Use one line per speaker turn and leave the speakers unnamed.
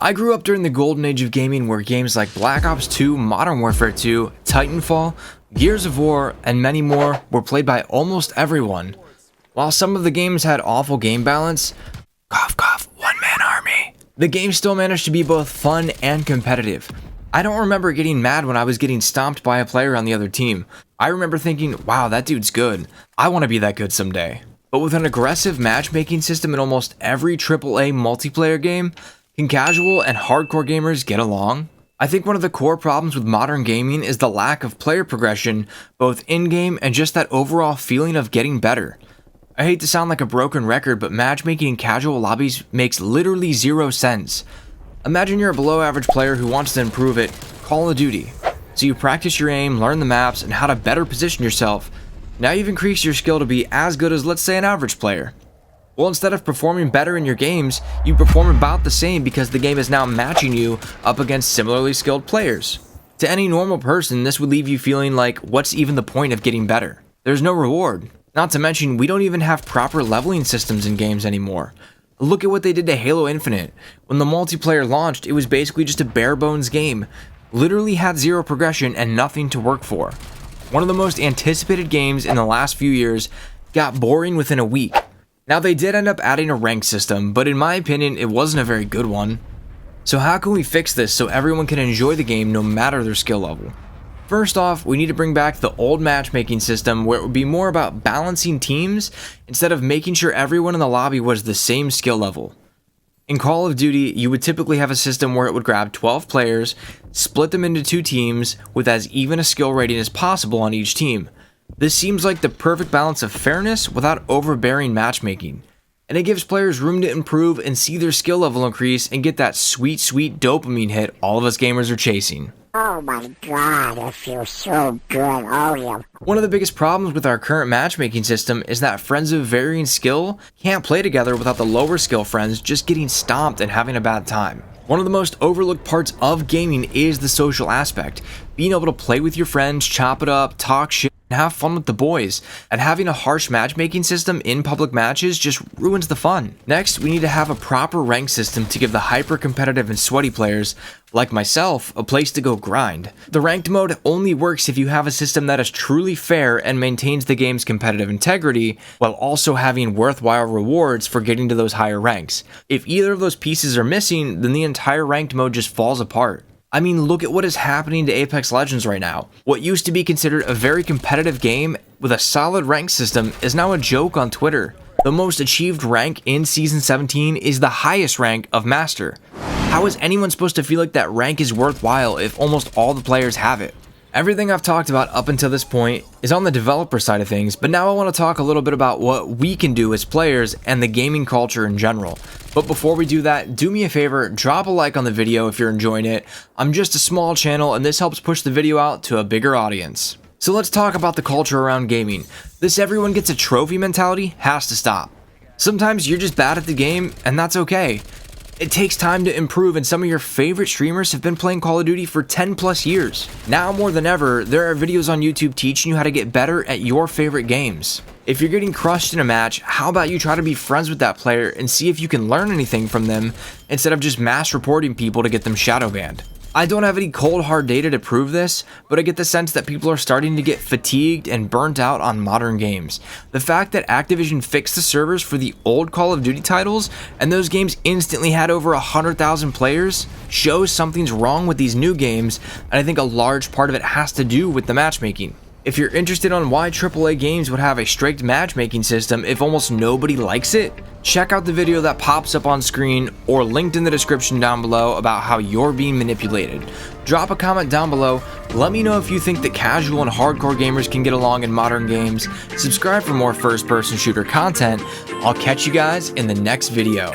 I grew up during the golden age of gaming where games like Black Ops 2, Modern Warfare 2, Titanfall, Gears of War, and many more were played by almost everyone. While some of the games had awful game balance, cough cough, one-man army, the game still managed to be both fun and competitive. I don't remember getting mad when I was getting stomped by a player on the other team. I remember thinking, wow, that dude's good. I want to be that good someday. But with an aggressive matchmaking system in almost every AAA multiplayer game, can casual and hardcore gamers get along? I think one of the core problems with modern gaming is the lack of player progression, both in-game and just that overall feeling of getting better. I hate to sound like a broken record, but matchmaking in casual lobbies makes literally zero sense. Imagine you're a below-average player who wants to improve at Call of Duty. So you practice your aim, learn the maps, and how to better position yourself. Now you've increased your skill to be as good as, let's say, an average player. Well, instead of performing better in your games, you perform about the same because the game is now matching you up against similarly skilled players. To any normal person, this would leave you feeling like, what's even the point of getting better? There's no reward. Not to mention, we don't even have proper leveling systems in games anymore. Look at what they did to Halo Infinite. When the multiplayer launched, it was basically just a bare bones game. Literally had zero progression and nothing to work for. One of the most anticipated games in the last few years got boring within a week. Now they did end up adding a rank system, but in my opinion, it wasn't a very good one. So how can we fix this so everyone can enjoy the game no matter their skill level? First off, we need to bring back the old matchmaking system where it would be more about balancing teams instead of making sure everyone in the lobby was the same skill level. In Call of Duty, you would typically have a system where it would grab 12 players, split them into 2 teams with as even a skill rating as possible on each team. This seems like the perfect balance of fairness without overbearing matchmaking, and it gives players room to improve and see their skill level increase and get that sweet dopamine hit all of us gamers are chasing.
Oh my god, it feels so good, oh yeah.
One of the biggest problems with our current matchmaking system is that friends of varying skill can't play together without the lower skill friends just getting stomped and having a bad time. One of the most overlooked parts of gaming is the social aspect. Being able to play with your friends, chop it up, talk shit, and have fun with the boys. And having a harsh matchmaking system in public matches just ruins the fun. Next, we need to have a proper rank system to give the hyper-competitive and sweaty players, like myself, a place to go grind. The ranked mode only works if you have a system that is truly fair and maintains the game's competitive integrity, while also having worthwhile rewards for getting to those higher ranks. If either of those pieces are missing, then the entire ranked mode just falls apart. I mean, look at what is happening to Apex Legends right now. What used to be considered a very competitive game with a solid rank system is now a joke on Twitter. The most achieved rank in Season 17 is the highest rank of Master. How is anyone supposed to feel like that rank is worthwhile if almost all the players have it? Everything I've talked about up until this point is on the developer side of things, but now I want to talk a little bit about what we can do as players and the gaming culture in general. But before we do that, do me a favor, drop a like on the video if you're enjoying it. I'm just a small channel and this helps push the video out to a bigger audience. So let's talk about the culture around gaming. This everyone gets a trophy mentality has to stop. Sometimes you're just bad at the game and that's okay. It takes time to improve, and some of your favorite streamers have been playing Call of Duty for 10 plus years. Now more than ever, there are videos on YouTube teaching you how to get better at your favorite games. If you're getting crushed in a match, how about you try to be friends with that player and see if you can learn anything from them instead of just mass reporting people to get them shadow banned. I don't have any cold hard data to prove this, but I get the sense that people are starting to get fatigued and burnt out on modern games. The fact that Activision fixed the servers for the old Call of Duty titles and those games instantly had over 100,000 players shows something's wrong with these new games, and I think a large part of it has to do with the matchmaking. If you're interested on why AAA games would have a strict matchmaking system if almost nobody likes it, check out the video that pops up on screen or linked in the description down below about how you're being manipulated. Drop a comment down below, let me know if you think that casual and hardcore gamers can get along in modern games, subscribe for more first-person shooter content. I'll catch you guys in the next video.